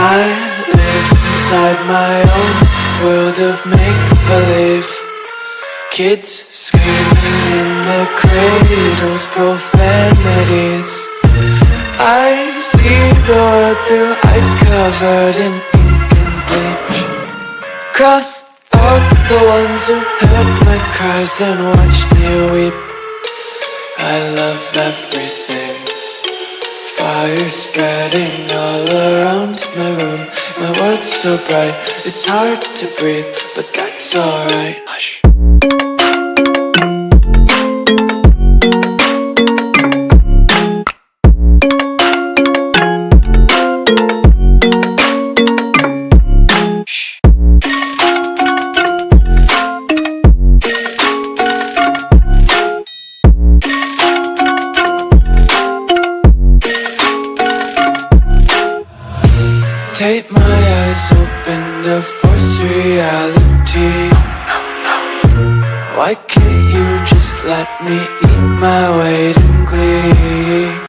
I live inside my own world of make-believe. Kids screaming in their cradles, profanities. I see the world through ice covered in ink and bleach. Cross out the ones who heard my cries and watched me weep. I love everything. Fire spreading all around my room. My world's so bright, it's hard to breathe, but that's alright. Hush. Take my eyes open to force reality. Why can't you just let me eat my weight in glee?